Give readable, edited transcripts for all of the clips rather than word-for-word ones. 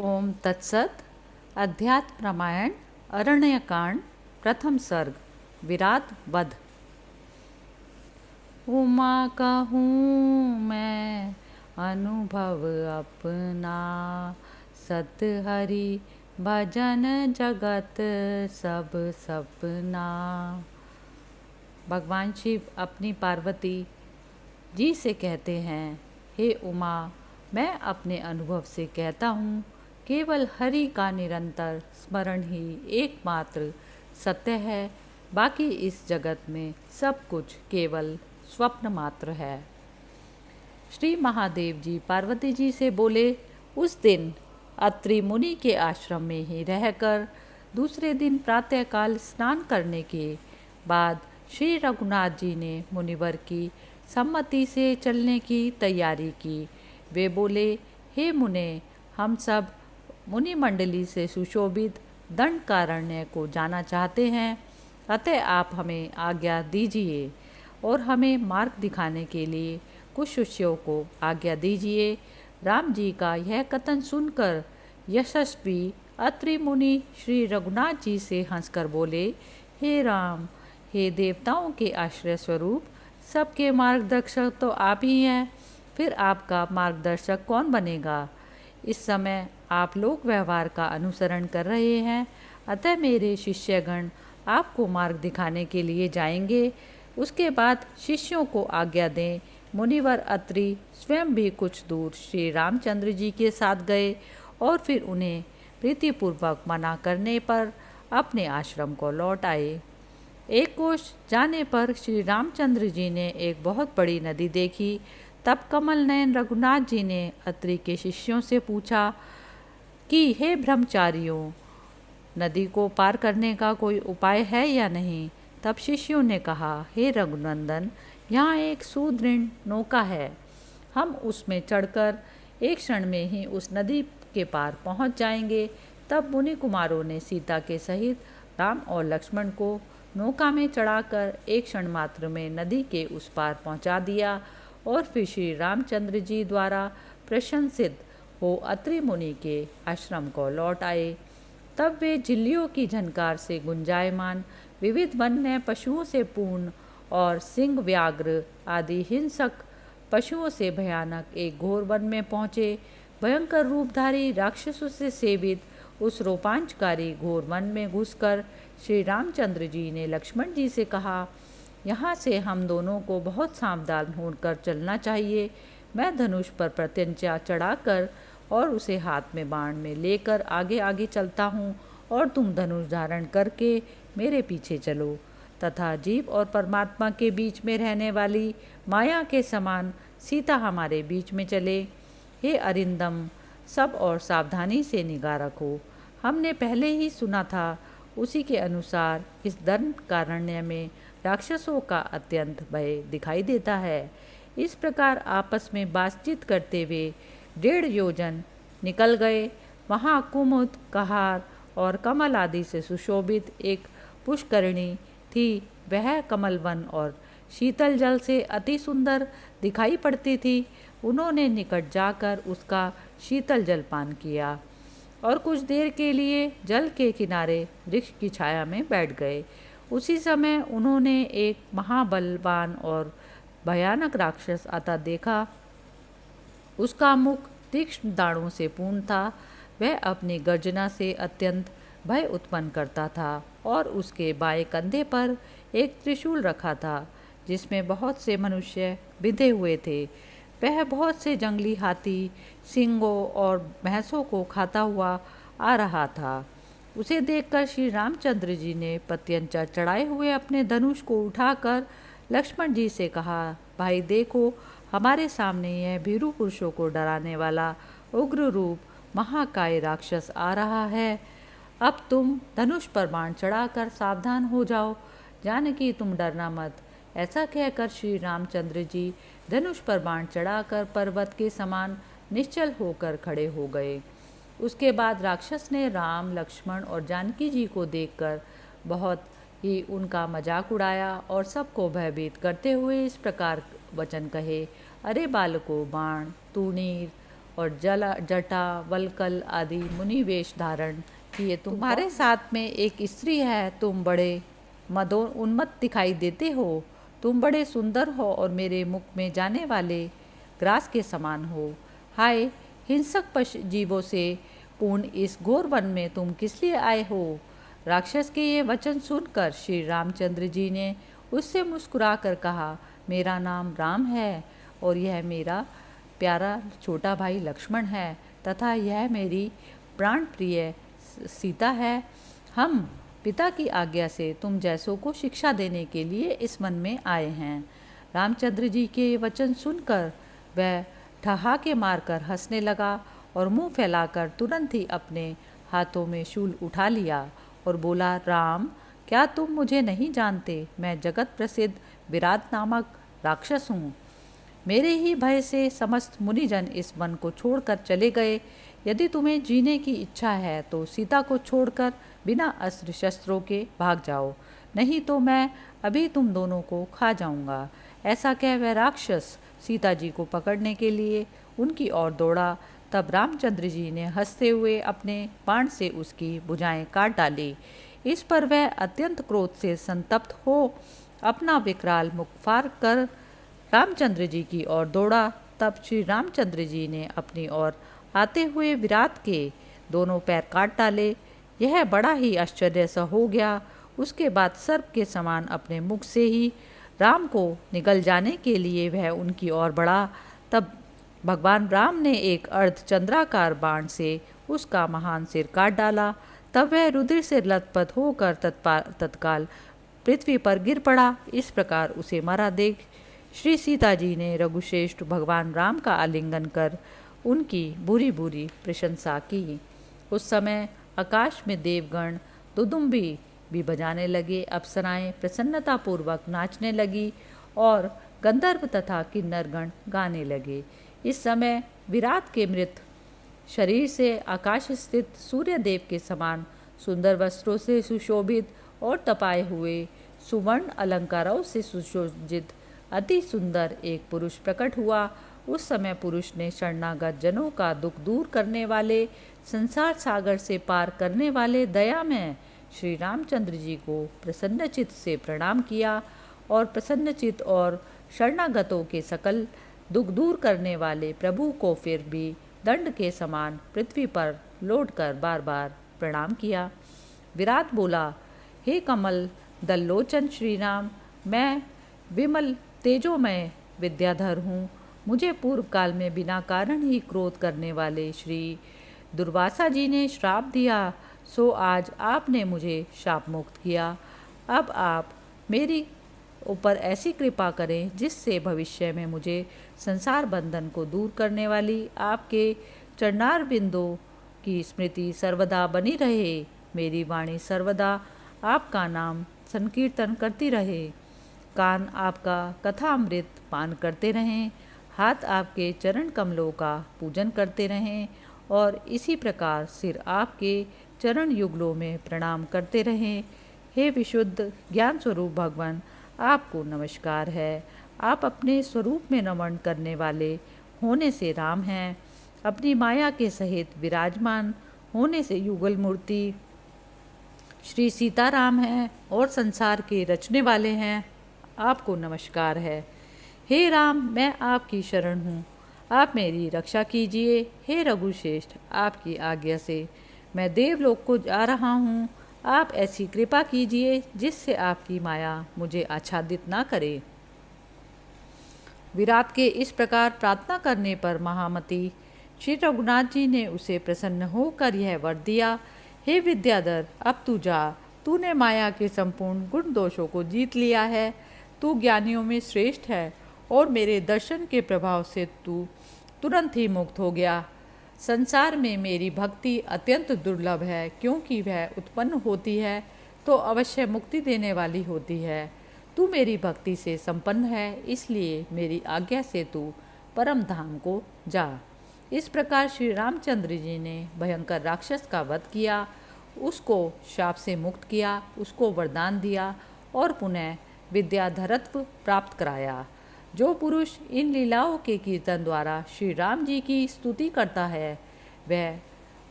ओम तत्सत। अध्यात्म रामायण अरण्यकांड प्रथम सर्ग विराट वध। उमा कहूँ मैं अनुभव अपना, सत हरि भजन जगत सब सपना। भगवान शिव अपनी पार्वती जी से कहते हैं, हे उमा, मैं अपने अनुभव से कहता हूँ, केवल हरि का निरंतर स्मरण ही एकमात्र सत्य है। बाकी इस जगत में सब कुछ केवल स्वप्न मात्र है। श्री महादेव जी पार्वती जी से बोले, उस दिन अत्रि मुनि के आश्रम में ही रहकर दूसरे दिन प्रातःकाल स्नान करने के बाद श्री रघुनाथ जी ने मुनिवर की सम्मति से चलने की तैयारी की। वे बोले, हे मुने, हम सब मुनि मंडली से सुशोभित दंडकारण्य को जाना चाहते हैं, अतः आप हमें आज्ञा दीजिए और हमें मार्ग दिखाने के लिए कुछ शिष्यों को आज्ञा दीजिए। राम जी का यह कथन सुनकर यशस्वी अत्रि मुनि श्री रघुनाथ जी से हंसकर बोले, हे राम, हे देवताओं के आश्रय स्वरूप, सबके मार्गदर्शक तो आप ही हैं, फिर आपका मार्गदर्शक कौन बनेगा। इस समय आप लोक व्यवहार का अनुसरण कर रहे हैं, अतः मेरे शिष्यगण आपको मार्ग दिखाने के लिए जाएंगे। उसके बाद शिष्यों को आज्ञा दें। मुनिवर अत्रि स्वयं भी कुछ दूर श्री रामचंद्र जी के साथ गए और फिर उन्हें प्रीतिपूर्वक मना करने पर अपने आश्रम को लौट आए। एक कोश जाने पर श्री रामचंद्र जी ने एक बहुत बड़ी नदी देखी। तब कमल नयन रघुनाथ जी ने अत्रि के शिष्यों से पूछा कि हे ब्रह्मचारियों, नदी को पार करने का कोई उपाय है या नहीं। तब शिष्यों ने कहा, हे रघुनंदन, यहाँ एक सुदृढ़ नौका है, हम उसमें चढ़कर एक क्षण में ही उस नदी के पार पहुँच जाएंगे। तब मुनि कुमारों ने सीता के सहित राम और लक्ष्मण को नौका में चढ़ाकर एक क्षण मात्र में नदी के उस पार पहुँचा दिया और फिर श्री रामचंद्र जी द्वारा प्रशंसित हो अत्रि मुनि के आश्रम को लौट आए। तब वे झिल्लियों की झनकार से गुंजायमान विविध वन्य पशुओं से पूर्ण और सिंह, व्याघ्र आदि हिंसक पशुओं से भयानक एक घोर वन में पहुँचे। भयंकर रूपधारी राक्षसों से सेवित उस रोमांचकारी घोर वन में घुसकर श्री रामचंद्र जी ने लक्ष्मण जी से कहा, यहाँ से हम दोनों को बहुत सावधान होकर चलना चाहिए। मैं धनुष पर प्रत्यंचा चढ़ाकर और उसे हाथ में बाण में लेकर आगे आगे चलता हूँ और तुम धनुष धारण करके मेरे पीछे चलो, तथा जीव और परमात्मा के बीच में रहने वाली माया के समान सीता हमारे बीच में चले। हे अरिंदम, सब और सावधानी से निगाह रखो। हमने पहले ही सुना था, उसी के अनुसार इस दंडकारण्य में राक्षसों का अत्यंत भय दिखाई देता है। इस प्रकार आपस में बातचीत करते हुए 1.5 योजन निकल गए। वहाँ कुमुद, कहार और कमल आदि से सुशोभित एक पुष्करिणी थी। वह कमलवन और शीतल जल से अति सुंदर दिखाई पड़ती थी। उन्होंने निकट जाकर उसका शीतल जल पान किया और कुछ देर के लिए जल के किनारे वृक्ष की छाया में बैठ गए। उसी समय उन्होंने एक महाबलवान और भयानक राक्षस आता देखा। उसका मुख तीक्ष्ण दाढ़ों से पूर्ण था। वह अपनी गर्जना से अत्यंत भय उत्पन्न करता था और उसके बाएं कंधे पर एक त्रिशूल रखा था, जिसमें बहुत से मनुष्य बिंधे हुए थे। वह बहुत से जंगली हाथी, सिंगों और भैंसों को खाता हुआ आ रहा था। उसे देखकर श्री रामचंद्र जी ने प्रत्यंचा चढ़ाए हुए अपने धनुष को उठाकर लक्ष्मण जी से कहा, भाई देखो, हमारे सामने यह भीरू पुरुषों को डराने वाला उग्र रूप महाकाय राक्षस आ रहा है। अब तुम धनुष पर बाण चढ़ाकर सावधान हो जाओ। जानकी, तुम डरना मत। ऐसा कहकर श्री रामचंद्र जी धनुष पर बाण चढ़ाकर पर्वत के समान निश्चल होकर खड़े हो गए। उसके बाद राक्षस ने राम, लक्ष्मण और जानकी जी को देखकर बहुत ही उनका मजाक उड़ाया और सबको भयभीत करते हुए इस प्रकार वचन कहे, अरे बालकों, बाण, तूणीर और जला जटा वल्कल आदि मुनि वेश धारण किए तुम्हारे साथ में एक स्त्री है। तुम बड़े मदो उन्मत्त दिखाई देते हो। तुम बड़े सुंदर हो और मेरे मुख में जाने वाले ग्रास के समान हो। हाय, हिंसक पशु जीवों से पूर्ण इस घोर वन में तुम किस लिए आए हो? राक्षस के ये वचन सुनकर श्री रामचंद्र जी ने उससे मुस्कुरा कर कहा, मेरा नाम राम है और यह मेरा प्यारा छोटा भाई लक्ष्मण है तथा यह मेरी प्राण प्रिय सीता है। हम पिता की आज्ञा से तुम जैसों को शिक्षा देने के लिए इस वन में आए हैं। रामचंद्र जी के ये वचन सुनकर वह ठहाके मारकर हंसने लगा और मुंह फैलाकर तुरंत ही अपने हाथों में शूल उठा लिया और बोला, राम, क्या तुम मुझे नहीं जानते? मैं जगत प्रसिद्ध विराट नामक राक्षस हूँ। मेरे ही भय से समस्त मुनिजन इस वन को छोड़कर चले गए। यदि तुम्हें जीने की इच्छा है तो सीता को छोड़कर बिना अस्त्र शस्त्रों के भाग जाओ, नहीं तो मैं अभी तुम दोनों को खा जाऊंगा। ऐसा कह वह राक्षस सीता जी को पकड़ने के लिए उनकी ओर दौड़ा। तब रामचंद्र जी ने हंसते हुए अपने बाण से उसकी भुजाएं काट डाली। इस पर वह अत्यंत क्रोध से संतप्त हो अपना विकराल मुख फाड़ कर रामचंद्र जी की ओर दौड़ा। तब श्री रामचंद्र जी ने अपनी ओर आते हुए विराट के दोनों पैर काट डाले। यह बड़ा ही आश्चर्य सा हो गया। उसके बाद सर्प के समान अपने मुख से ही राम को निगल जाने के लिए वह उनकी ओर बढ़ा। तब भगवान राम ने एक अर्धचंद्राकार बाण से उसका महान सिर काट डाला। तब वह रुधिर से लथपथ होकर तत्काल पृथ्वी पर गिर पड़ा। इस प्रकार उसे मरा देख श्री सीता जी ने रघुश्रेष्ठ भगवान राम का आलिंगन कर उनकी बुरी बुरी प्रशंसा की। उस समय आकाश में देवगण दुदुम्बी भी बजाने लगे, अप्सराएं प्रसन्नतापूर्वक नाचने लगी और गंधर्व तथा किन्नरगण गाने लगे। इस समय विराट के मृत शरीर से आकाश स्थित सूर्य देव के समान सुंदर वस्त्रों से सुशोभित और तपाए हुए सुवर्ण अलंकारों से सुशोभित अति सुंदर एक पुरुष प्रकट हुआ। उस समय पुरुष ने शरणागत जनों का दुख दूर करने वाले, संसार सागर से पार करने वाले दयामय श्री रामचंद्र जी को प्रसन्नचित से प्रणाम किया और प्रसन्नचित और शरणागतों के सकल दुख दूर करने वाले प्रभु को फिर भी दंड के समान पृथ्वी पर लौटकर बार बार प्रणाम किया। विराट बोला, हे कमल दल्लोचन श्री राम, मैं विमल तेजोमय विद्याधर हूँ। मुझे पूर्व काल में बिना कारण ही क्रोध करने वाले श्री दुर्वासा जी ने श्राप दिया, सो आज आपने मुझे शाप मुक्त किया। अब आप मेरी ऊपर ऐसी कृपा करें जिससे भविष्य में मुझे संसार बंधन को दूर करने वाली आपके चरणार बिंदु की स्मृति सर्वदा बनी रहे। मेरी वाणी सर्वदा आपका नाम संकीर्तन करती रहे, कान आपका कथामृत पान करते रहें, हाथ आपके चरण कमलों का पूजन करते रहें और इसी प्रकार सिर आपके चरण युगलों में प्रणाम करते रहें। हे विशुद्ध ज्ञान स्वरूप भगवान, आपको नमस्कार है। आप अपने स्वरूप में नमन करने वाले होने से राम हैं, अपनी माया के सहित विराजमान होने से युगल मूर्ति श्री सीताराम हैं और संसार के रचने वाले हैं। आपको नमस्कार है। हे राम, मैं आपकी शरण हूँ, आप मेरी रक्षा कीजिए। हे रघुश्रेष्ठ, आपकी आज्ञा से मैं देवलोक को जा रहा हूँ। आप ऐसी कृपा कीजिए जिससे आपकी माया मुझे आच्छादित ना करे। विराट के इस प्रकार प्रार्थना करने पर महामती श्री रघुनाथ जी ने उसे प्रसन्न होकर यह वर दिया, हे विद्याधर, अब तू जा। तूने माया के संपूर्ण गुण दोषों को जीत लिया है। तू ज्ञानियों में श्रेष्ठ है और मेरे दर्शन के प्रभाव से तू तुरंत ही मुक्त हो गया। संसार में मेरी भक्ति अत्यंत दुर्लभ है, क्योंकि वह उत्पन्न होती है तो अवश्य मुक्ति देने वाली होती है। तू मेरी भक्ति से संपन्न है, इसलिए मेरी आज्ञा से तू परम धाम को जा। इस प्रकार श्री रामचंद्र जी ने भयंकर राक्षस का वध किया, उसको शाप से मुक्त किया, उसको वरदान दिया और पुनः विद्याधरत्व प्राप्त कराया। जो पुरुष इन लीलाओं के कीर्तन द्वारा श्री राम जी की स्तुति करता है वह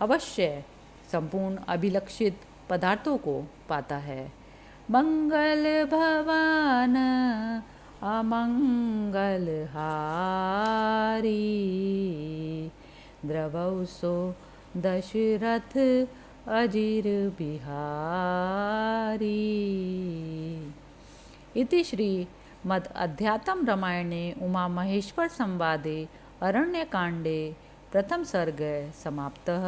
अवश्य संपूर्ण अभिलक्षित पदार्थों को पाता है। मंगल भवन अमंगल हारी द्रवौ सो दशरथ अजिर बिहारी। इति श्री मद अध्यात्म रामायणे उमा महेश्वर संवादे अरण्यकांडे प्रथम सर्ग समाप्तः।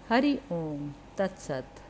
हरि ओम तत्सत्।